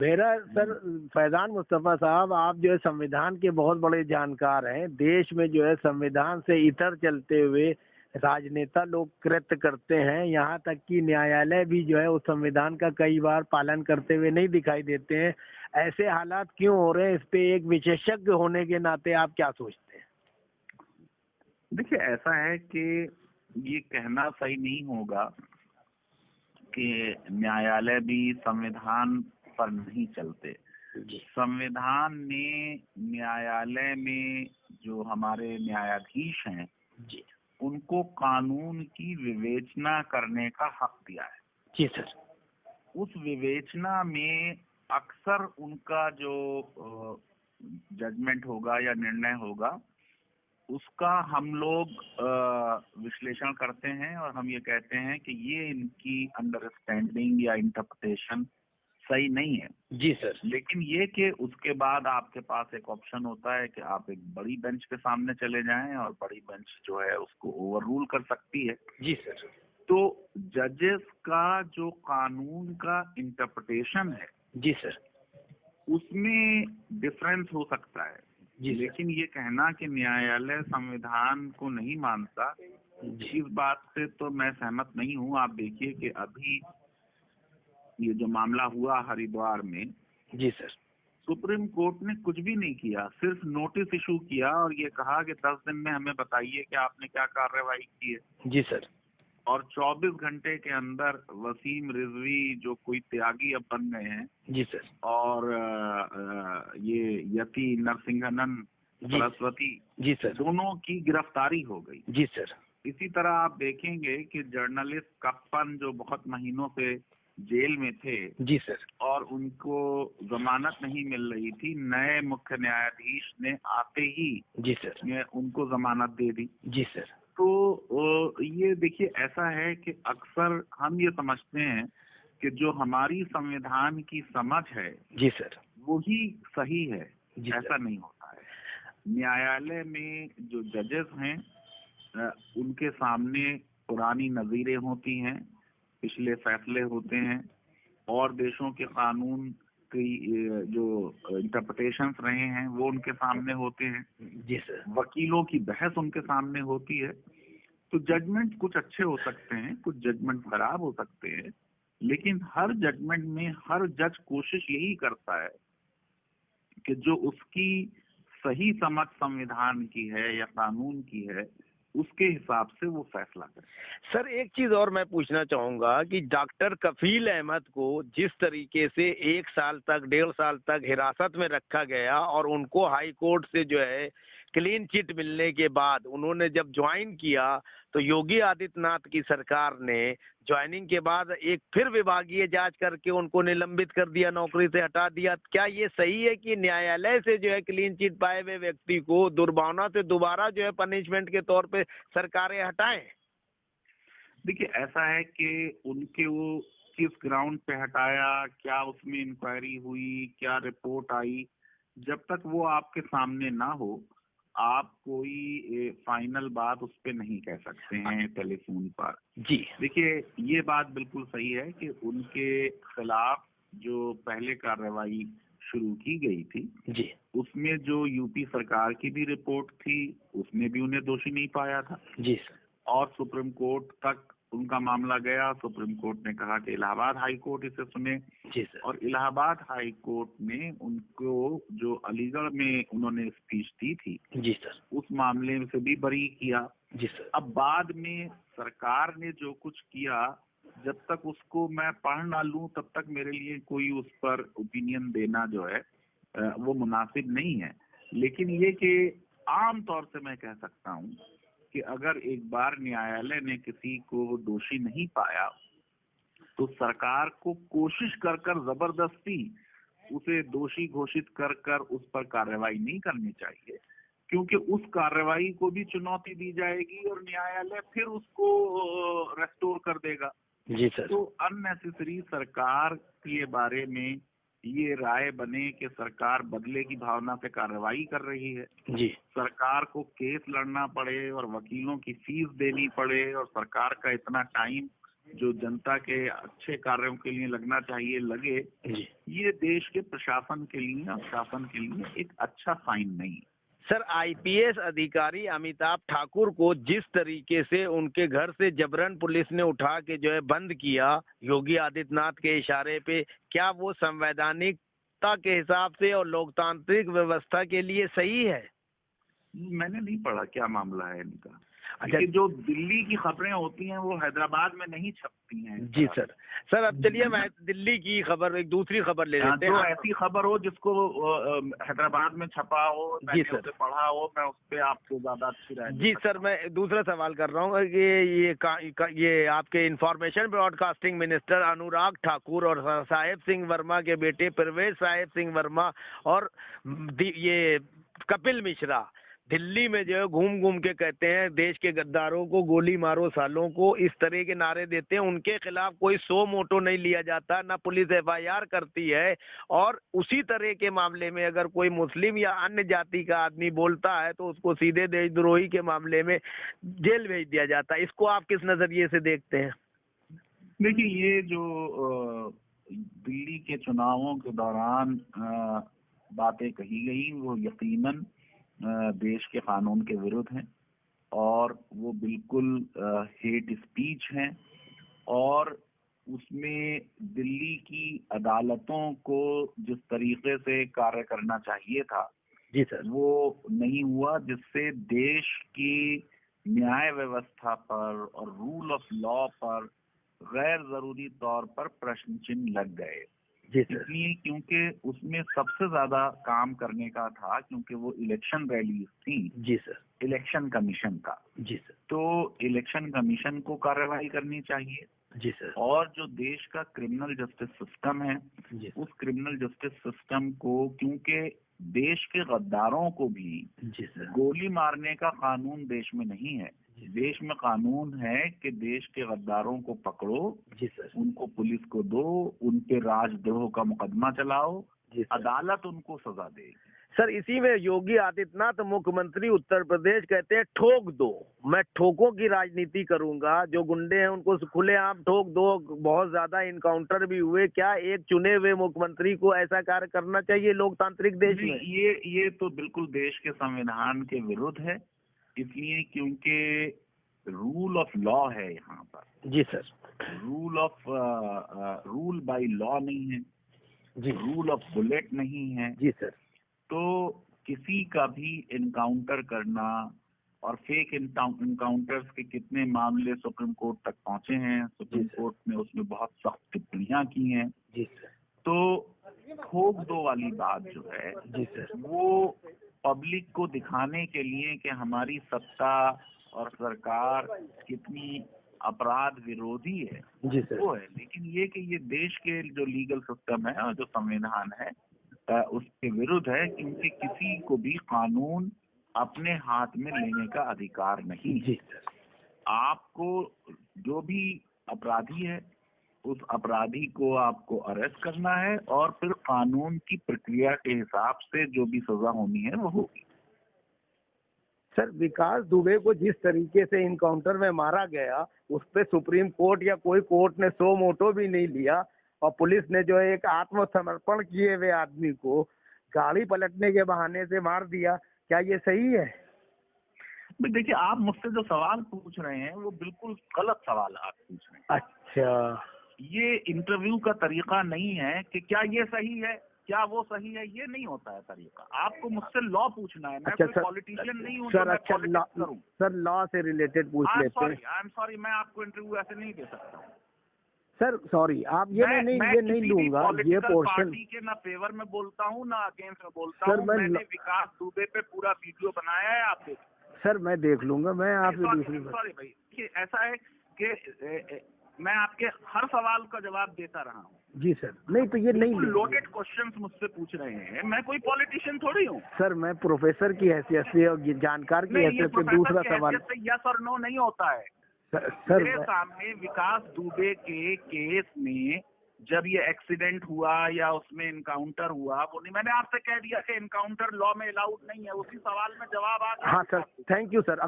मेरा सर फैजान मुस्तफा साहब, आप जो है संविधान के बहुत बड़े जानकार हैं। देश में जो है संविधान से इतर चलते हुए राजनेता लोग कृत्य करते हैं, यहाँ तक कि न्यायालय भी जो है उस संविधान का कई बार पालन करते हुए नहीं दिखाई देते हैं। ऐसे हालात क्यों हो रहे हैं, इस पे एक विशेषज्ञ होने के नाते आप क्या सोचते हैं? देखिए, ऐसा है कि ये कहना सही नहीं होगा कि न्यायालय भी संविधान पर नहीं चलते। संविधान ने न्यायालय में जो हमारे न्यायाधीश हैं जी उनको कानून की विवेचना करने का हक दिया है। जी सर। उस विवेचना में अक्सर उनका जो जजमेंट होगा या निर्णय होगा उसका हम लोग विश्लेषण करते हैं और हम ये कहते हैं कि ये इनकी अंडरस्टैंडिंग या इंटरप्रिटेशन सही नहीं है। जी सर। लेकिन ये कि उसके बाद आपके पास एक ऑप्शन होता है कि आप एक बड़ी बेंच के सामने चले जाएं और बड़ी बेंच जो है उसको ओवर रूल कर सकती है। जी सर। तो जजेस का जो कानून का इंटरप्रिटेशन है जी सर। उसमें डिफरेंस हो सकता है। जी लेकिन ये कहना कि न्यायालय संविधान को नहीं मानता, इस बात से तो मैं सहमत नहीं हूँ। आप देखिए कि अभी ये जो मामला हुआ हरिद्वार में, जी सर, सुप्रीम कोर्ट ने कुछ भी नहीं किया, सिर्फ नोटिस इशू किया और ये कहा कि 10 दिन में हमें बताइए कि आपने क्या कार्रवाई की है। जी सर। और 24 घंटे के अंदर वसीम रिजवी जो कोई त्यागी अब बन गए हैं, जी सर, और ये यति नरसिंहानंद सरस्वती, जी सर, दोनों की गिरफ्तारी हो गई। जी सर। इसी तरह आप देखेंगे कि जर्नलिस्ट कप्पन जो बहुत महीनों से जेल में थे, जी सर, और उनको जमानत नहीं मिल रही थी, नए मुख्य न्यायाधीश ने आते ही जी सर, उनको जमानत दे दी। जी सर। तो ये देखिए, ऐसा है कि अक्सर हम ये समझते हैं कि जो हमारी संविधान की समझ है जी सर, वो ही सही है। ऐसा सर। नहीं होता है। न्यायालय में जो जजेस हैं उनके सामने पुरानी नजीरें होती हैं, पिछले फैसले होते हैं, और देशों के कानून की जो इंटरप्रिटेशंस रहे हैं वो उनके सामने होते हैं। जी सर। वकीलों की बहस उनके सामने होती है। तो जजमेंट कुछ अच्छे हो सकते हैं, कुछ जजमेंट खराब हो सकते हैं, लेकिन हर जजमेंट में हर जज कोशिश यही करता है कि जो उसकी सही समझ संविधान की है या कानून की है उसके हिसाब से वो फैसला करे। सर, एक चीज और मैं पूछना चाहूंगा कि डॉक्टर कफील अहमद को जिस तरीके से 1 साल तक 1.5 साल तक हिरासत में रखा गया और उनको हाई कोर्ट से जो है क्लीन चिट मिलने के बाद उन्होंने जब ज्वाइन किया तो योगी आदित्यनाथ की सरकार ने ज्वाइनिंग के बाद एक फिर विभागीय जांच करके उनको निलंबित कर दिया, नौकरी से हटा दिया। क्या ये सही है कि न्यायालय से जो है क्लीन चिट पाए हुए व्यक्ति को दुर्भावना से दोबारा जो है पनिशमेंट के तौर पे सरकारें हटाएं? देखिए, ऐसा है कि उनके वो किस ग्राउंड पे हटाया, क्या उसमें इंक्वायरी हुई, क्या रिपोर्ट आई, जब तक वो आपके सामने ना हो आप कोई फाइनल बात उस पे नहीं कह सकते हैं टेलीफोन पर। जी देखिए, ये बात बिल्कुल सही है कि उनके खिलाफ जो पहले कार्रवाई शुरू की गई थी जी, उसमें जो यूपी सरकार की भी रिपोर्ट थी उसमें भी उन्हें दोषी नहीं पाया था। जी सर, और सुप्रीम कोर्ट तक उनका मामला गया। सुप्रीम कोर्ट ने कहा कि इलाहाबाद हाई कोर्ट इसे सुने, जी सर, और इलाहाबाद हाई कोर्ट ने उनको जो अलीगढ़ में उन्होंने स्पीच दी थी जी सर, उस मामले से भी बरी किया। जी सर, अब बाद में सरकार ने जो कुछ किया, जब तक उसको मैं पढ़ ना लूं तब तक मेरे लिए कोई उस पर ओपिनियन देना जो है वो मुनासिब नहीं है। लेकिन ये कि आम तौर से मैं कह सकता हूं कि अगर एक बार न्यायालय ने किसी को दोषी नहीं पाया तो सरकार को कोशिश कर कर जबरदस्ती उसे दोषी घोषित कर कर उस पर कार्रवाई नहीं करनी चाहिए, क्योंकि उस कार्रवाई को भी चुनौती दी जाएगी और न्यायालय फिर उसको रेस्टोर कर देगा। जी सर। तो अननेसेसरी सरकार के बारे में ये राय बने कि सरकार बदले की भावना से कार्रवाई कर रही है, जी, सरकार को केस लड़ना पड़े और वकीलों की फीस देनी पड़े और सरकार का इतना टाइम जो जनता के अच्छे कार्यों के लिए लगना चाहिए लगे, जी ये देश के प्रशासन के लिए और शासन के लिए एक अच्छा साइन नहीं है। सर, आईपीएस अधिकारी अमिताभ ठाकुर को जिस तरीके से उनके घर से जबरन पुलिस ने उठा के जो है बंद किया योगी आदित्यनाथ के इशारे पे, क्या वो संवैधानिकता के हिसाब से और लोकतांत्रिक व्यवस्था के लिए सही है? मैंने नहीं पढ़ा क्या मामला है इनका। अच्छा, कि जो दिल्ली की खबरें होती हैं वो हैदराबाद में नहीं छपती हैं। जी सर। सर अब चलिए मैं दिल्ली की खबर, एक दूसरी खबर ले लेते जो हैं। ऐसी खबर हो जिसको हैदराबाद में छपा हो, जी मैंने सर। उसे पढ़ा हो, मैं उस पे आपको ज्यादा अच्छी राय दे जी सकता सर, मैं दूसरा सवाल कर रहा हूँ कि ये आपके information broadcasting minister Anurag Thakur और साहेब सिंह वर्मा के बेटे परवेज साहेब सिंह वर्मा और ये कपिल मिश्रा दिल्ली में जो है घूम घूम के कहते हैं देश के गद्दारों को गोली मारो सालों को, इस तरह के नारे देते हैं। उनके खिलाफ कोई सो मोटो नहीं लिया जाता, ना पुलिस एफआईआर करती है, और उसी तरह के मामले में अगर कोई मुस्लिम या अन्य जाति का आदमी बोलता है तो उसको सीधे देशद्रोही के मामले में जेल भेज दिया जाता है। इसको आप किस नजरिए से देखते हैं? देखिए, ये जो दिल्ली के चुनावों के दौरान बातें कही गई वो यकीनन देश के कानून के विरुद्ध हैं और वो बिल्कुल हेट स्पीच हैं और उसमें दिल्ली की अदालतों को जिस तरीके से कार्य करना चाहिए था जी सर। वो नहीं हुआ, जिससे देश की न्याय व्यवस्था पर और रूल ऑफ लॉ पर गैर जरूरी तौर पर प्रश्न चिन्ह लग गए। जी सर। इसलिए क्योंकि उसमें सबसे ज्यादा काम करने का था, क्योंकि वो इलेक्शन रैली थी। जी सर। इलेक्शन कमीशन का। जी सर। तो इलेक्शन कमीशन को कार्रवाई करनी चाहिए जी सर। और जो देश का क्रिमिनल जस्टिस सिस्टम है जी उस क्रिमिनल जस्टिस सिस्टम को, क्योंकि देश के गद्दारों को भी जी सर। गोली मारने का कानून देश में नहीं है। देश में कानून है कि देश के गद्दारों को पकड़ो, जी सर। उनको पुलिस को दो, उन पे राजद्रोह का मुकदमा चलाओ, जी सर। अदालत उनको सजा देगी। सर इसी में योगी आदित्यनाथ मुख्यमंत्री उत्तर प्रदेश कहते हैं ठोक दो, मैं ठोकों की राजनीति करूंगा, जो गुंडे हैं उनको खुलेआम ठोक दो। बहुत ज्यादा इनकाउंटर भी हुए, क्या एक चुने हुए मुख्यमंत्री को ऐसा कार्य करना चाहिए लोकतांत्रिक देश में? ये तो बिल्कुल देश के संविधान के विरुद्ध है, इसलिए क्योंकि रूल ऑफ लॉ है यहाँ पर। जी सर। रूल बाय लॉ नहीं है जी। रूल ऑफ बुलेट नहीं है। जी सर। तो किसी का भी इनकाउंटर करना, और फेक इनकाउंटर्स के कितने मामले सुप्रीम कोर्ट तक पहुंचे हैं, सुप्रीम कोर्ट ने उसमें बहुत सख्त टिप्पणियां की हैं। जी सर। तो ठोक दो वाली बात जो है, जी सर, वो पब्लिक को दिखाने के लिए कि हमारी सत्ता और सरकार कितनी अपराध विरोधी है, जी सर, वो है। लेकिन ये कि ये देश के जो लीगल सिस्टम है और जो संविधान है उसके विरुद्ध है, क्योंकि किसी को भी कानून अपने हाथ में लेने का अधिकार नहीं है। जी सर। आपको जो भी अपराधी है उस अपराधी को आपको अरेस्ट करना है और फिर कानून की प्रक्रिया के हिसाब से जो भी सजा होनी है वो होगी। सर विकास दुबे को जिस तरीके से इनकाउंटर में मारा गया उस पे सुप्रीम कोर्ट या कोई कोर्ट ने सो मोटो भी नहीं लिया, और पुलिस ने जो है एक आत्मसमर्पण किए हुए आदमी को गाड़ी पलटने के बहाने से मार दिया, क्या ये सही है? देखिए, आप मुझसे जो सवाल पूछ रहे हैं वो बिल्कुल गलत सवाल आप पूछ रहे हैं। अच्छा, ये इंटरव्यू का तरीका नहीं है कि क्या ये सही है, क्या वो सही है, ये नहीं होता है तरीका। आपको मुझसे लॉ पूछना है, मैं कोई पॉलिटिशियन नहीं हूँ सर। तो अच्छा, सर लॉ से रिलेटेड पूछ लेते हैं। आई एम सॉरी, मैं आपको इंटरव्यू ऐसे नहीं दे सकता हूँ सर। सॉरी, आप ये नहीं लूंगा ये पोर्शन। पार्टी के ना फेवर में बोलता हूँ ना अगेंस्ट में बोलता सर, हूँ। मैंने विकास दुबे पे पूरा वीडियो बनाया है, आप देख। सर मैं देख लूंगा, मैं आप सॉरी भाई, कि ऐसा है कि मैं आपके हर सवाल का जवाब देता रहा हूँ। जी सर। नहीं तो ये नहीं लोडेड क्वेश्चंस मुझससे पूछ रहे हैं, मैं कोई पॉलिटिशियन थोड़ी हूँ। सर मैं प्रोफेसर की हैसियत से और जानकार की हैसियत से दूसरा सवाल। यस और नो नहीं होता है। सर मेरे सामने विकास दुबे के केस में जब ये एक्सीडेंट हुआ या उसमें इनकाउंटर हुआ, वो नहीं, मैंने आपसे कह दिया कि इनकाउंटर लॉ में अलाउड नहीं है। उसी सवाल में जवाब आ गया। हाँ सर, थैंक यू सर।